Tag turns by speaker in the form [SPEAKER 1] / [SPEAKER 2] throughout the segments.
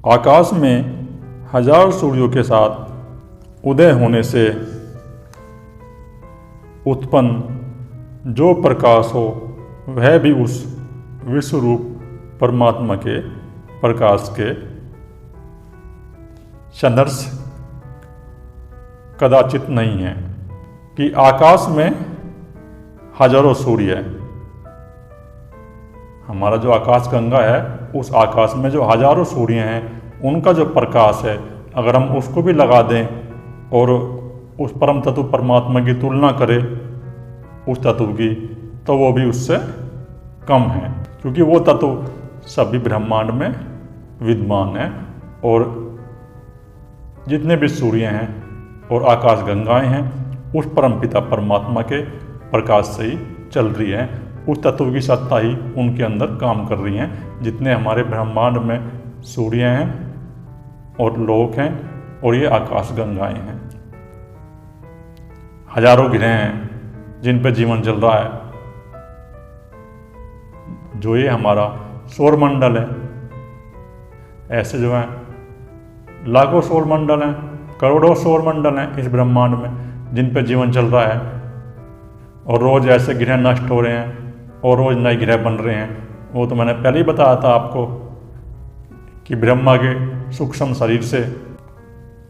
[SPEAKER 1] आकाश में हजार सूर्यों के साथ उदय होने से उत्पन्न जो प्रकाश हो वह भी उस विश्वरूप परमात्मा के प्रकाश के सदृश कदाचित नहीं है। कि आकाश में हजारों सूर्य है, हमारा जो आकाश गंगा है उस आकाश में जो हजारों सूर्य हैं उनका जो प्रकाश है, अगर हम उसको भी लगा दें और उस परम तत्व परमात्मा की तुलना करें उस तत्व की, तो वो भी उससे कम है, क्योंकि वो तत्व सभी ब्रह्मांड में विद्यमान है और जितने भी सूर्य हैं और आकाश गंगाएं हैं उस परमपिता परमात्मा के प्रकाश से ही चल रही है। उस तत्व की सत्ता ही उनके अंदर काम कर रही हैं। जितने हमारे ब्रह्मांड में सूर्य हैं और लोक हैं और ये आकाश गंगाएं हैं, हजारों ग्रह हैं जिन पर जीवन चल रहा है। जो ये हमारा सौर मंडल है, ऐसे जो है लाखों सौर मंडल हैं, करोड़ों सौर मंडल हैं इस ब्रह्मांड में जिन पर जीवन चल रहा है। और रोज ऐसे ग्रह नष्ट हो रहे हैं और रोज नए ग्रह बन रहे हैं। वो तो मैंने पहले ही बताया था आपको कि ब्रह्मा के सूक्ष्म शरीर से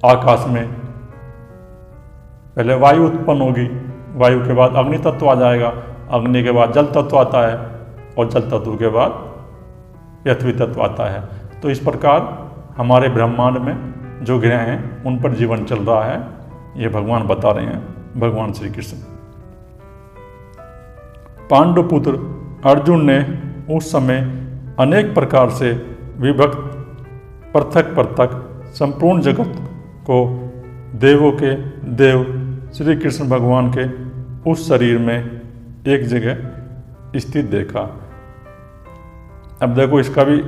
[SPEAKER 1] आकाश में पहले वायु उत्पन्न होगी, वायु के बाद अग्नि तत्व आ जाएगा, अग्नि के बाद जल तत्व आता है और जल तत्व के बाद पृथ्वी तत्व आता है। तो इस प्रकार हमारे ब्रह्मांड में जो ग्रह हैं उन पर जीवन चल रहा है, ये भगवान बता रहे हैं, भगवान श्री कृष्ण। पांडुपुत्र अर्जुन ने उस समय अनेक प्रकार से विभक्त पृथक पृथक संपूर्ण जगत को देवों के देव श्री कृष्ण भगवान के उस शरीर में एक जगह स्थित देखा। अब देखो इसका भी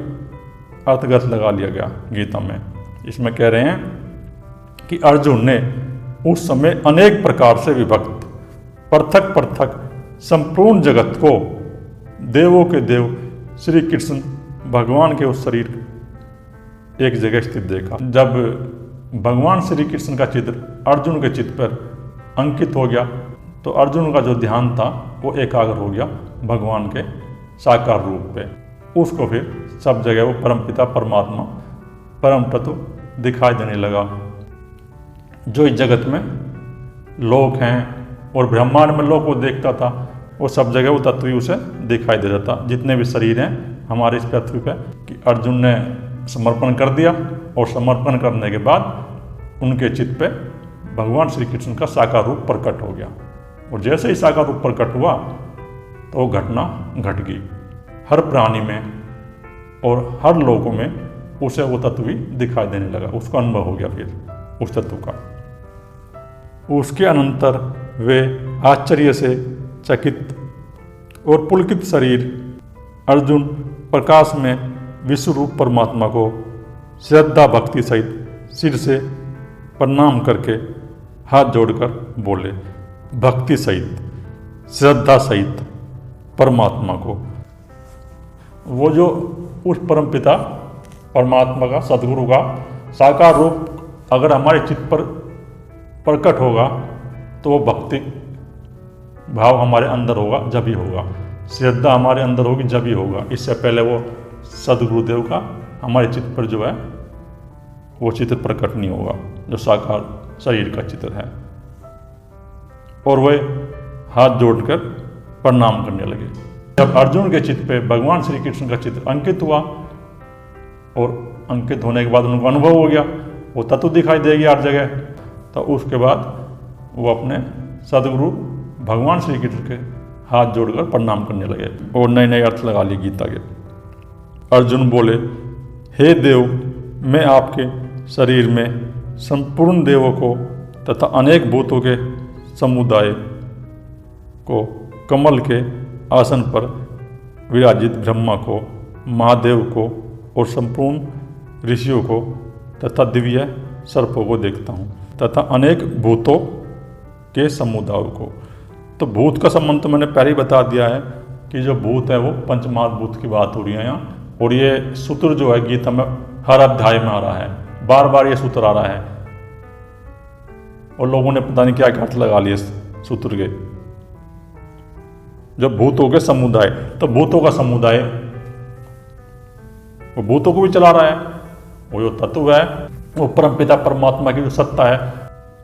[SPEAKER 1] अर्थगत लगा लिया गया गीता में। इसमें कह रहे हैं कि अर्जुन ने उस समय अनेक प्रकार से विभक्त पृथक पृथक संपूर्ण जगत को देवों के देव श्री कृष्ण भगवान के उस शरीर एक जगह स्थित देखा। जब भगवान श्री कृष्ण का चित्र अर्जुन के चित्त पर अंकित हो गया तो अर्जुन का जो ध्यान था वो एकाग्र हो गया भगवान के साकार रूप पे। उसको फिर सब जगह वो परमपिता परमात्मा परम तत्व दिखाई देने लगा। जो इस जगत में लोक हैं और ब्रह्मांड में लोक वो देखता था, वो सब जगह वो तत्व ही उसे दिखाई दे देता। जितने भी शरीर हैं हमारे इस पृथ्वी पे, कि अर्जुन ने समर्पण कर दिया और समर्पण करने के बाद उनके चित्त पे भगवान श्री कृष्ण का साकार रूप प्रकट हो गया। और जैसे ही साकार रूप प्रकट हुआ तो वो घटना घट गई। हर प्राणी में और हर लोगों में उसे वो तत्व भी दिखाई देने लगा, उसका अनुभव हो गया फिर उस तत्व का। उसके अनंतर वे आश्चर्य से चकित और पुलकित शरीर अर्जुन प्रकाश में विश्वरूप परमात्मा को श्रद्धा भक्ति सहित सिर से प्रणाम करके हाथ जोड़कर बोले। भक्ति सहित श्रद्धा सहित परमात्मा को, वो जो उस परमपिता परमात्मा का सदगुरु का साकार रूप अगर हमारे चित्त पर प्रकट होगा तो वो भक्ति भाव हमारे अंदर होगा जब ही होगा, श्रद्धा हमारे अंदर होगी जब ही होगा। इससे पहले वो सदगुरुदेव का हमारे चित्त पर जो है वो चित्र प्रकट नहीं होगा, जो साकार शरीर का चित्र है। और वे हाथ जोड़कर प्रणाम करने लगे। जब अर्जुन के चित्त पे भगवान श्री कृष्ण का चित्र अंकित हुआ और अंकित होने के बाद उनको अनुभव हो गया, वो तत्व दिखाई देगी हर जगह, तो उसके बाद वो अपने सदगुरु भगवान श्री कृष्ण के हाथ जोड़कर प्रणाम करने लगे और नए नए अर्थ लगा लिए गीता के। अर्जुन बोले, हे देव, मैं आपके शरीर में संपूर्ण देवों को तथा अनेक भूतों के समुदाय को, कमल के आसन पर विराजित ब्रह्मा को, महादेव को और संपूर्ण ऋषियों को तथा दिव्य सर्पों को देखता हूँ तथा अनेक भूतों के समुदायों को। तो भूत का संबंध तो मैंने पहले ही बता दिया है कि जो भूत है वो पंचमहाभूत की बात हो रही है यहाँ। और ये सूत्र जो है गीता में हर अध्याय में आ रहा है, बार बार ये सूत्र आ रहा है। और लोगों ने पता नहीं क्या क्या अर्थ लगा लिए इस सूत्र के। जब भूतों के समुदाय, तो भूतों का समुदाय वो भूतों को भी चला रहा है। वो जो तत्व है, वो परमपिता परमात्मा की जो सत्ता है,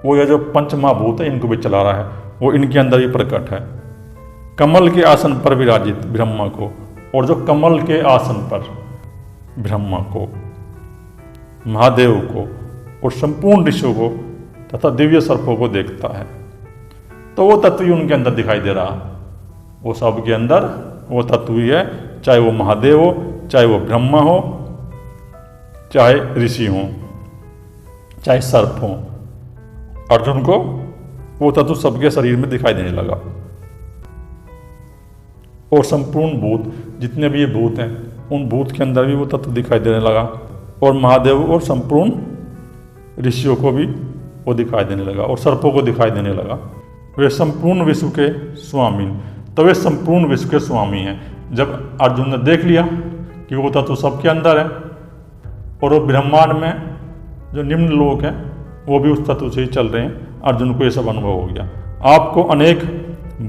[SPEAKER 1] वो ये जो पंच महाभूत है इनको भी चला रहा है, वो इनके अंदर ही प्रकट है। कमल के आसन पर विराजित ब्रह्मा को, और जो कमल के आसन पर ब्रह्मा को, महादेव को और संपूर्ण ऋषियों को तथा दिव्य सर्पों को देखता है, तो वो तत्व ही उनके अंदर दिखाई दे रहा। वो सब के अंदर वो तत्व ही है, चाहे वो महादेव हो, चाहे वो ब्रह्मा हो, चाहे ऋषि हो, चाहे सर्प हो। अर्जुन को वो तत्व सबके शरीर में दिखाई देने लगा। और संपूर्ण भूत, जितने भी ये भूत हैं, उन भूत के अंदर भी वो तत्व दिखाई देने लगा। और महादेव और संपूर्ण ऋषियों को भी वो दिखाई देने लगा, और सर्पों को दिखाई देने लगा। वे संपूर्ण विश्व के स्वामी, तो वे संपूर्ण विश्व के स्वामी हैं। जब अर्जुन ने देख लिया कि वो तत्व सबके अंदर है, और वो ब्रह्मांड में जो निम्न लोक हैं वो भी उस तत्व से ही चल रहे हैं, अर्जुन को ये सब अनुभव हो गया। आपको अनेक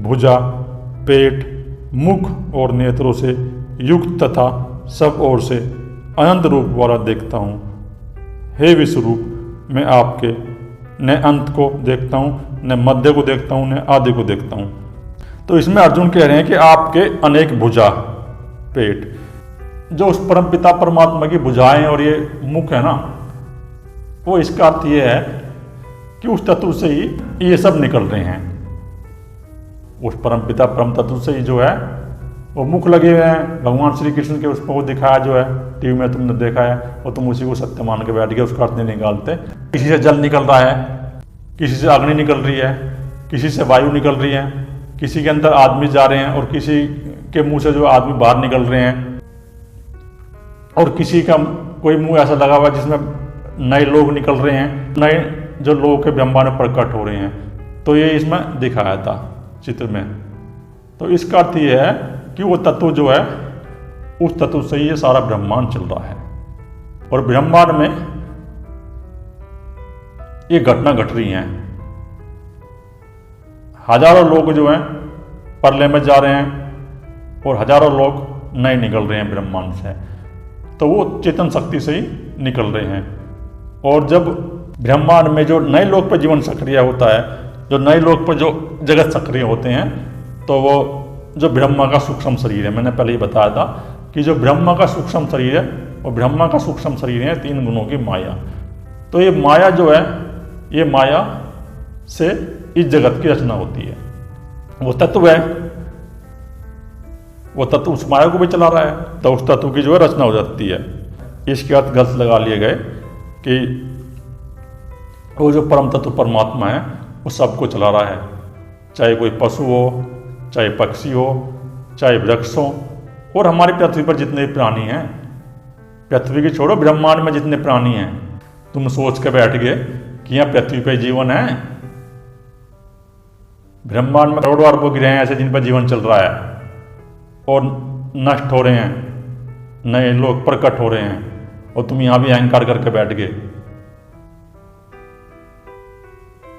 [SPEAKER 1] भुजा, पेट, मुख और नेत्रों से युक्त तथा सब ओर से अनंत रूप वाला देखता हूँ। हे विश्वरूप, मैं आपके न अंत को देखता हूँ, न मध्य को देखता हूँ, न आदि को देखता हूँ। तो इसमें अर्जुन कह रहे हैं कि आपके अनेक भुजा, पेट, जो उस परम पिता परमात्मा की भुजाएं और ये मुख है ना, वो इसका अर्थ ये है कि उस तत्व से ही ये सब निकल रहे हैं। उस परम पिता परम तत्व से ही जो है वो मुख लगे हुए हैं। भगवान श्री कृष्ण के उस पर वो दिखाया जो है, टीवी में तुमने देखा है, और तुम उसी को सत्य मान के बैठ गए, उसका अर्थ नहीं निकालते। किसी से जल निकल रहा है, किसी से अग्नि निकल रही है, किसी से वायु निकल रही है, किसी के अंदर आदमी जा रहे हैं और किसी के मुंह से जो आदमी बाहर निकल रहे हैं, और किसी का कोई मुंह ऐसा लगा हुआ है जिसमें नए लोग निकल रहे हैं, नए जो लोग के ब्रह्मांड में प्रकट हो रहे हैं। तो ये इसमें दिखाया था चित्र में। तो इसका अर्थ ये है कि वो तत्व जो है, उस तत्व से ये सारा ब्रह्मांड चल रहा है, और ब्रह्मांड में ये घटना घट रही हैं। हजारों लोग जो हैं परलय में जा रहे हैं, और हजारों लोग नए निकल रहे हैं ब्रह्मांड से। तो वो चेतन शक्ति से ही निकल रहे हैं। और जब ब्रह्मांड में जो नए लोक पर जीवन सक्रिय होता है, जो नए लोक पर जो जगत सक्रिय होते हैं, तो वो जो ब्रह्मा का सूक्ष्म शरीर है, मैंने पहले ही बताया था कि जो ब्रह्मा का सूक्ष्म शरीर है, वो ब्रह्मा का सूक्ष्म शरीर है 3 गुणों की माया। तो ये माया जो है, ये माया से इस जगत की रचना होती है। वो तत्व है, वो तत्व उस माया को भी चला रहा है, तो उस तत्व की जो है रचना हो जाती है। इसके अर्थ गलत लगा लिए गए कि वो जो परम तत्व परमात्मा है वो सबको चला रहा है, चाहे कोई पशु हो, चाहे पक्षी हो, चाहे वृक्ष हो, और हमारी पृथ्वी पर जितने प्राणी हैं, पृथ्वी की छोड़ो, ब्रह्मांड में जितने प्राणी हैं। तुम सोच के बैठ गए कि यहाँ पृथ्वी पर जीवन है? ब्रह्मांड में करोड़ों अरबों ग्रह हैं ऐसे जिन पर जीवन चल रहा है, और नष्ट हो रहे हैं, नए लोग प्रकट हो रहे हैं, और तुम यहाँ भी अहंकार करके बैठ गए।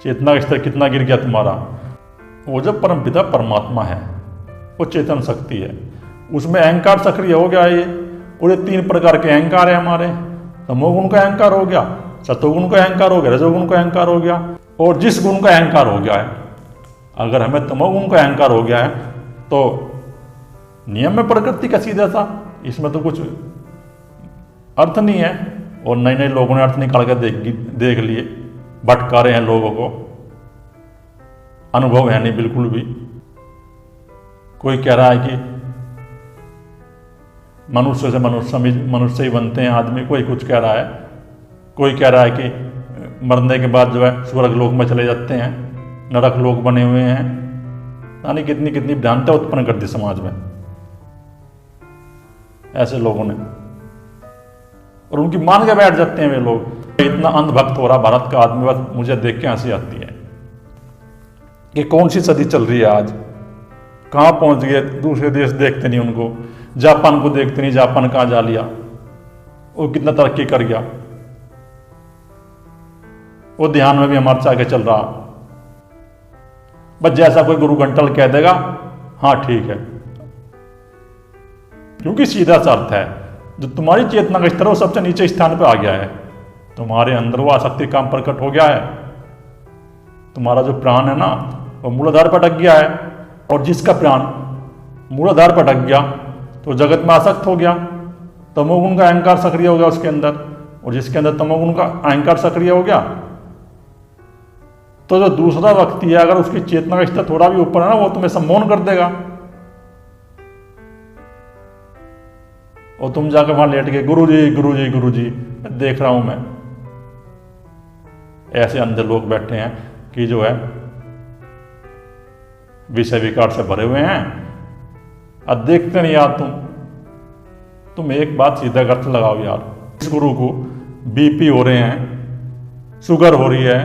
[SPEAKER 1] चेतना स्तर कितना गिर गया तुम्हारा। वो जो परमपिता परमात्मा है, वो चेतन शक्ति है, उसमें अहंकार सक्रिय हो गया है। और ये 3 प्रकार के अहंकार है हमारे। तमोगुण का अहंकार हो गया, सतोगुण का अहंकार हो गया, रजोगुण का अहंकार हो गया, और जिस गुण का अहंकार हो गया है, अगर हमें तमोगुण का अहंकार हो गया है तो नियम में प्रकृति का सीधा था, इसमें तो कुछ अर्थ नहीं है। और नए नए लोगों ने अर्थ निकाल कर देख लिए, भटका रहे हैं लोगों को, अनुभव है नहीं बिल्कुल भी। कोई कह रहा है कि मनुष्य से मनुष्य ही बनते हैं आदमी, कोई कुछ कह रहा है, कोई कह रहा है कि मरने के बाद जो है स्वर्ग लोक में चले जाते हैं, नरक लोक बने हुए हैं। यानी कितनी कितनी भ्रांतियां उत्पन्न कर दी समाज में ऐसे लोगों ने, और उनकी मान के बैठ जाते हैं वे लोग। इतना अंधभक्त हो रहा भारत का आदमी, बस मुझे देख के हंसी आती है कि कौन सी सदी चल रही है आज, कहाँ पहुंच गए। दूसरे देश देखते नहीं उनको, जापान को देखते नहीं, जापान कहाँ जा लिया। वो कितना तरक्की कर गया, वो ध्यान में भी हमारे से आगे चल रहा। बस जैसा कोई गुरु घंटल कह देगा हाँ ठीक है, क्योंकि सीधा सा अर्थ है, जो तुम्हारी चेतना का स्तर वो सबसे नीचे स्थान पर आ गया है, तुम्हारे अंदर वो आसक्ति काम प्रकट हो गया है, तुम्हारा जो प्राण है ना वो मूलाधार पर अटक गया है, और जिसका प्राण मूलाधार पर अटक गया तो जगत में आसक्त हो गया, तमोगुण का अहंकार सक्रिय हो गया उसके अंदर, और जिसके अंदर तमोगुण का अहंकार सक्रिय हो गया तो जो दूसरा व्यक्ति है अगर उसकी चेतना का स्तर थोड़ा भी ऊपर है ना वो तुम्हें सम्मोहन कर देगा, और तुम जाकर वहां लेट गए गुरु जी गुरु जी गुरु जी देख रहा हूं मैं। ऐसे अंधे लोग बैठे हैं कि जो है विषय विकार से भरे हुए हैं, अब देखते नहीं यार तुम एक बात सीधा करते लगाओ यार, इस गुरु को बीपी हो रहे हैं, शुगर हो रही है,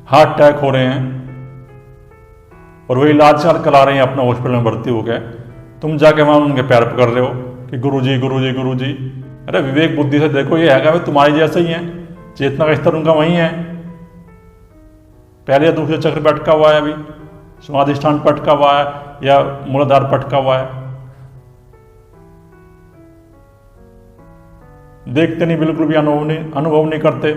[SPEAKER 1] हार्ट अटैक हो रहे हैं, और वो इलाज करा रहे हैं अपना हॉस्पिटल में भर्ती हो गए, तुम जाके वहां उनके पैर पकड़ रहे हो कि गुरु जी गुरु जी गुरु जी। अरे विवेक बुद्धि से देखो, ये है तुम्हारी जैसे ही है, चेतना का स्तर उनका वही है, पहले या दूसरे चक्र पर अटका हुआ है, अभी समाधिष्ठान पर अटका हुआ है या मूलाधार पर अटका हुआ है, देखते नहीं, बिल्कुल भी अनुभव नहीं करते।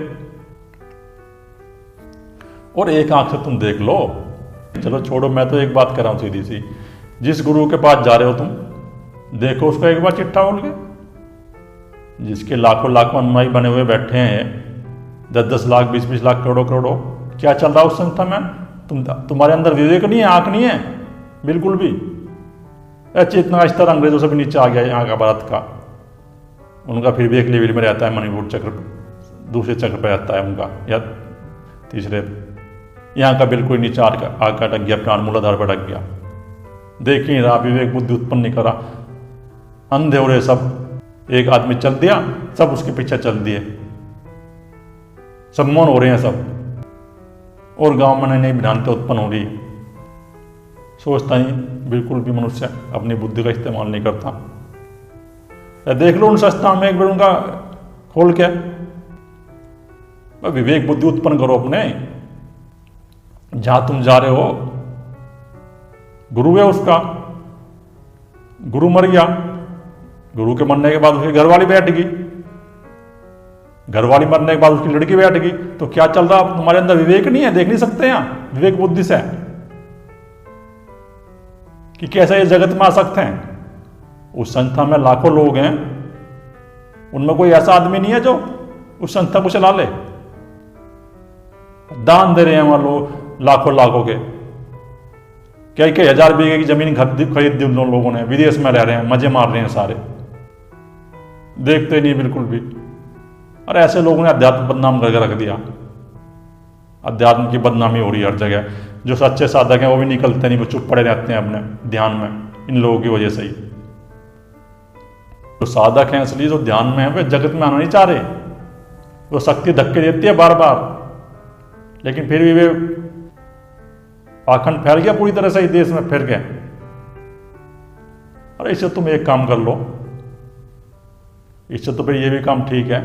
[SPEAKER 1] और एक आंख से तुम देख लो, चलो छोड़ो, मैं तो एक बात कर रहा हूं सीधी सी, जिस गुरु के पास जा रहे हो तुम देखो उसका एक बार चिट्ठा बोल के, जिसके लाखों लाखों अनुयायी बने हुए बैठे हैं, 10-10 लाख 20-20 लाख करोड़ों करोड़ों, क्या चल रहा है उस संस्था में? तुम्हारे अंदर विवेक नहीं है, आंख नहीं है बिल्कुल भी। चेतना का स्तर अंग्रेजों से भी नीचे आ गया यहाँ का, भारत का, उनका फिर भी एक लेवल में रहता है, मणिपुर चक्र दूसरे चक्र पर रहता है उनका, या तीसरे, यहाँ का बिल्कुल नीचे आकर अटक गया, प्राण मूलाधार पर अटक गया, देख ही रहा, विवेक बुद्धि उत्पन्न नहीं करा, अंधे हो रहे सब, एक आदमी चल दिया सब उसके पीछे चल दिए, सब मौन हो रहे हैं सब, और गांव में नई नई भ्रांति उत्पन्न हो रही, सोचता ही बिल्कुल भी मनुष्य अपनी बुद्धि का इस्तेमाल नहीं करता। देख लो उन संस्थाओं में एक बार उनका खोल के विवेक बुद्धि उत्पन्न करो अपने, जहां तुम जा रहे हो गुरु है उसका, गुरु मर गया, गुरु के मरने के बाद उसकी घरवाली बैठ गई, घरवाली मरने के बाद उसकी लड़की बैठ गई, तो क्या चल रहा? तुम्हारे अंदर विवेक नहीं है, देख नहीं सकते यहाँ विवेक बुद्धि से कि कैसे ये जगत में आ सकते हैं। उस संस्था में लाखों लोग हैं, उनमें कोई ऐसा आदमी नहीं है जो उस संस्था को चला ले, दान दे रहे हैं वहां लोग लाखों लाखों के, कई हजार बीघे की जमीन खरीद दी उन लोगों ने, विदेश में रह रहे हैं, मजे मार रहे हैं सारे, देखते नहीं बिल्कुल भी। और ऐसे लोगों ने अध्यात्म बदनाम करके रख दिया, अध्यात्म की बदनामी हो रही है हर जगह, जो सच्चे साधक हैं वो भी निकलते नहीं, वो चुप पड़े रहते हैं अपने ध्यान में, इन लोगों की वजह से ही। जो साधक हैं असली, जो ध्यान में है, वे जगत में आना नहीं चाह रहे, वो शक्ति धक्के देती है बार बार, लेकिन फिर भी वे पाखंड फैल गया पूरी तरह से, देश में फिर गए। अरे इससे तुम एक काम कर लो, इससे तो फिर ये भी काम ठीक है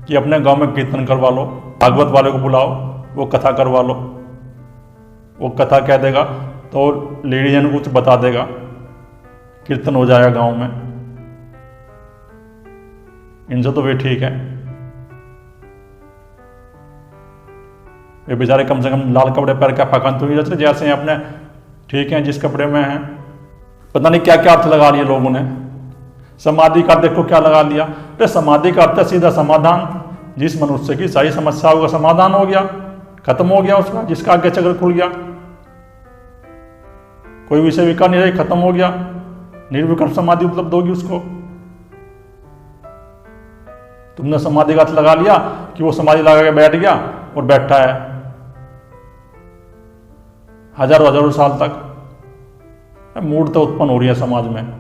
[SPEAKER 1] कि अपने गांव में कीर्तन करवा लो, भागवत वाले को बुलाओ, वो कथा करवा लो, वो कथा कह देगा तो लेडी जन कुछ बता देगा, कीर्तन हो जाएगा गांव में, इनसे तो वे ठीक है। वे बेचारे कम से कम लाल कपड़े पहन के पाखंड तो नहीं रचते, जैसे हैं अपने ठीक हैं जिस कपड़े में हैं, पता नहीं क्या क्या अर्थ लगा लिए लोगों ने। समाधि का देखो क्या लगा लिया, अरे समाधि का अर्थ सीधा समाधान, जिस मनुष्य की सारी समस्याओं का समाधान हो गया, खत्म हो गया उसका, जिसका आगे चक्र खुल गया, कोई विषय विकार नहीं रही, खत्म हो गया, निर्विकल्प समाधि उपलब्ध होगी उसको। तुमने समाधि का अर्थ लगा लिया कि वो समाधि लगा के बैठ गया और बैठा है हजारों हजारों साल तक, मूर्खता उत्पन्न हो रही है समाज में।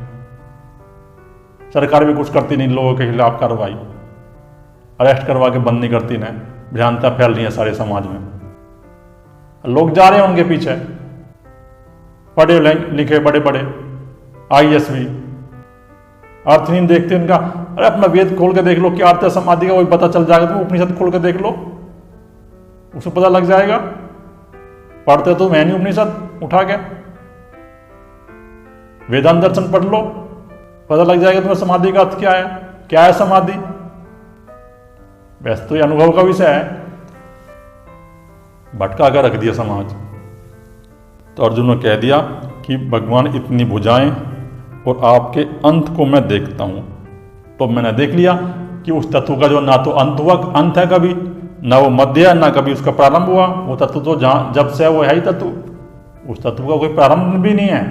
[SPEAKER 1] सरकार भी कुछ करती नहीं, लोगों के खिलाफ कार्रवाई, अरेस्ट करवा के बंद नहीं करती ना, भ्रांतियां फैल रही है सारे समाज में, लोग जा रहे हैं उनके पीछे, पढ़े लिखे बड़े बड़े IAS भी, अर्थहीन देखते इनका, अरे अपना वेद खोल के देख लो क्या अर्थ है समाधि का, वही पता चल जाएगा। तुम उपनिषद खोल के देख लो, उसमें पता लग जाएगा। पढ़ते तो मैं नहीं उपनिषद उठा के, वेदांत दर्शन पढ़ लो, पता लग जाएगा तुम्हें समाधि का अर्थ क्या है समाधि। वैसे तो ये अनुभव का विषय है, भटका कर रख दिया समाज। तो अर्जुन ने कह दिया कि भगवान इतनी भुजाएं और आपके अंत को मैं देखता हूं। तो मैंने देख लिया कि उस तत्व का जो ना तो अंत है कभी, ना वो मध्य है, ना कभी उसका प्रारंभ हुआ। वो तत्व तो जहां जब से है वो है ही तत्व, उस तत्व का कोई प्रारंभ भी नहीं है।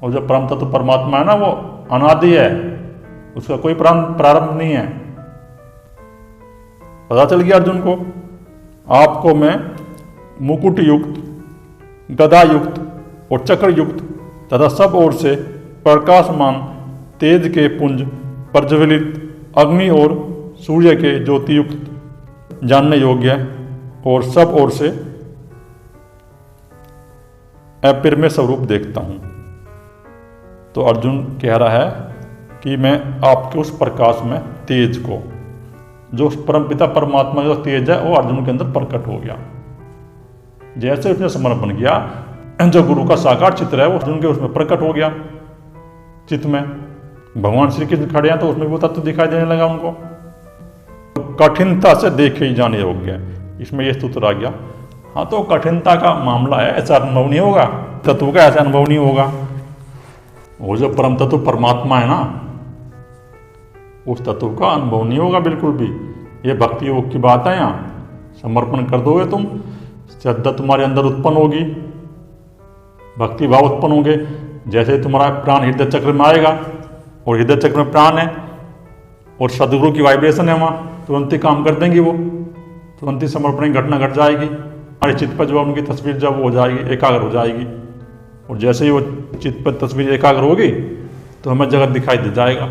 [SPEAKER 1] और जो परम तत्व परमात्मा है ना, वो अनादि है, उसका कोई प्रारंभ नहीं है। पता चल गया अर्जुन को। आपको मैं मुकुट युक्त, गदा युक्त और चक्र युक्त तथा सब ओर से प्रकाशमान तेज के पुंज प्रज्वलित अग्नि और सूर्य के ज्योति युक्त जानने योग्य और सब ओर से अपिरमेय स्वरूप देखता हूं। तो अर्जुन कह रहा है कि मैं आपके उस प्रकाश में तेज को, जो परमपिता परमात्मा का तेज है, वो अर्जुन के अंदर प्रकट हो गया। जैसे उसने समर्पण किया, जो गुरु का साकार चित्र है वो अर्जुन के उसमें प्रकट हो गया। चित्त में भगवान श्री कृष्ण खड़े हैं तो उसमें वो तत्व दिखाई देने लगा उनको। कठिनता से देखे ही जाने योग्य, इसमें ये सूत्र आ गया। हाँ, तो कठिनता का मामला है, ऐसा अनुभव नहीं होगा, तत्व का ऐसा अनुभव नहीं होगा। वो जो परम तत्व परमात्मा है ना, उस तत्व का अनुभव नहीं होगा बिल्कुल भी। ये भक्ति योग की बात है। यहाँ समर्पण कर दोगे तुम, श्रद्धा तुम्हारे अंदर उत्पन्न होगी, भक्ति भाव उत्पन्न होंगे। जैसे तुम्हारा प्राण हृदय चक्र में आएगा, और हृदय चक्र में प्राण है और सदगुरु की वाइब्रेशन है वहाँ, तुरंत ही काम कर देंगी वो, तुरंत ही समर्पण की घटना घट जाएगी। हमारे चित्त पर जो उनकी तस्वीर जब हो जाएगी, एकाग्र हो जाएगी, और जैसे ही वो चित्त पर तस्वीर एकाग्र होगी तो हमें जगत दिखाई दे जाएगा,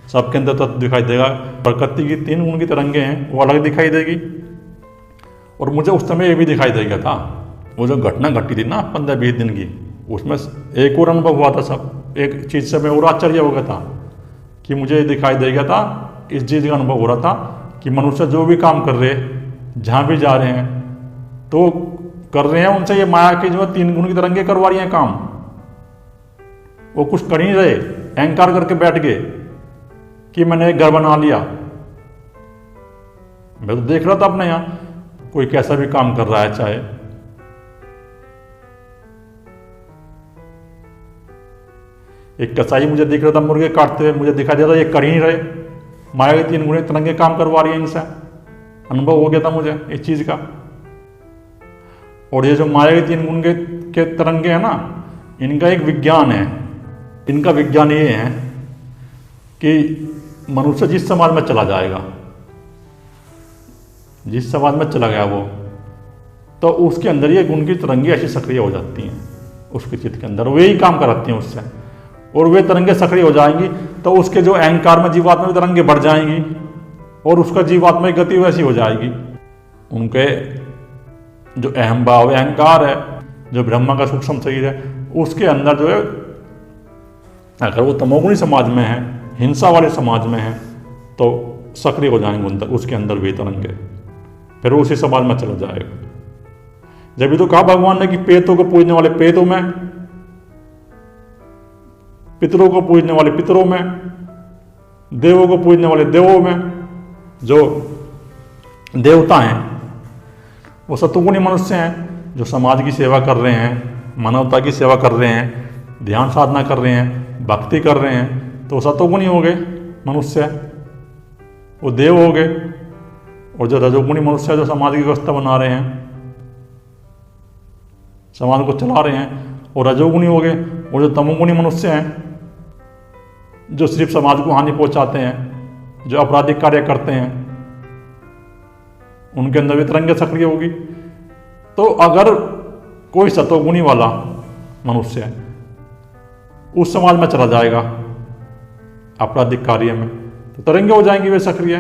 [SPEAKER 1] सबके अंदर तत्व दिखाई देगा। प्रकृति की 3 गुण की तरंगे हैं, वो अलग दिखाई देगी। और मुझे उस समय ये भी दिखाई दे गया था, वो जो घटना घटी थी ना 15-20 दिन की, उसमें एक और अनुभव हुआ था। सब एक चीज़ से मैं और आश्चर्य हो गया था कि मुझे ये दिखाई दे गया था, इस चीज़ का अनुभव हो रहा था कि मनुष्य जो भी काम कर रहे हैं, जहाँ भी जा रहे हैं, तो कर रहे हैं उनसे ये माया की जो 3 गुण की तरंगे करवा रही हैं काम। वो कुछ कर ही नहीं रहे, अहंकार करके बैठ गए कि मैंने एक घर बना लिया। मैं तो देख रहा था अपने यहाँ कोई कैसा भी काम कर रहा है, चाहे एक कसाई मुझे दिख रहा था मुर्गे काटते हुए, मुझे दिखाई दे रहा ये कर ही नहीं रहे, माया के 3 गुण तरंगे काम करवा रही है इनसे। अनुभव हो गया था मुझे इस चीज का। और ये जो माया के 3 गुण के तरंगे हैं ना, इनका एक विज्ञान है। इनका विज्ञान ये है कि मनुष्य जिस समाज में चला जाएगा, जिस समाज में चला गया वो, तो उसके अंदर ये गुण की तरंगे ऐसी सक्रिय हो जाती हैं उसके चित्त के अंदर, वे ही काम कराती हैं उससे, और वे तरंगे सक्रिय हो जाएंगी तो उसके जो अहंकार में जीवात्मा की तरंगे बढ़ जाएंगी और उसका जीवात्मा की गति वैसी हो जाएगी। उनके जो अहम भाव अहंकार है, जो ब्रह्मा का सूक्ष्म शरीर है, उसके अंदर जो है, अगर वो तमोगुणी समाज में है, हिंसा वाले समाज में है, तो सक्रिय हो जाएंगे उसके अंदर वे तरंगे, फिर उसी समाज में चला जाएगा। जब भी तो कहा भगवान ने कि पेतों को पूजने वाले पेतों में, पितरों को पूजने वाले पितरों में, देवों को पूजने वाले देवों में। जो देवता हैं वो सतुगुणी मनुष्य हैं, जो समाज की सेवा कर रहे हैं, मानवता की सेवा कर रहे हैं, ध्यान साधना कर रहे हैं, भक्ति कर रहे हैं, तो सतुगुणी हो गए मनुष्य, वो देव हो गए। और जो रजोगुणी मनुष्य जो समाज की व्यवस्था बना रहे हैं, समाज को चला रहे हैं, और रजोगुणी हो गए। और जो तमोगुणी मनुष्य हैं, जो सिर्फ समाज को हानि पहुंचाते हैं, जो आपराधिक कार्य करते हैं, उनके अंदर भी तरंगे सक्रिय होगी। तो अगर कोई सतोगुणी वाला मनुष्य उस समाज में चला जाएगा आपराधिक कार्य में, तो तरंगे हो जाएंगी वे सक्रिय।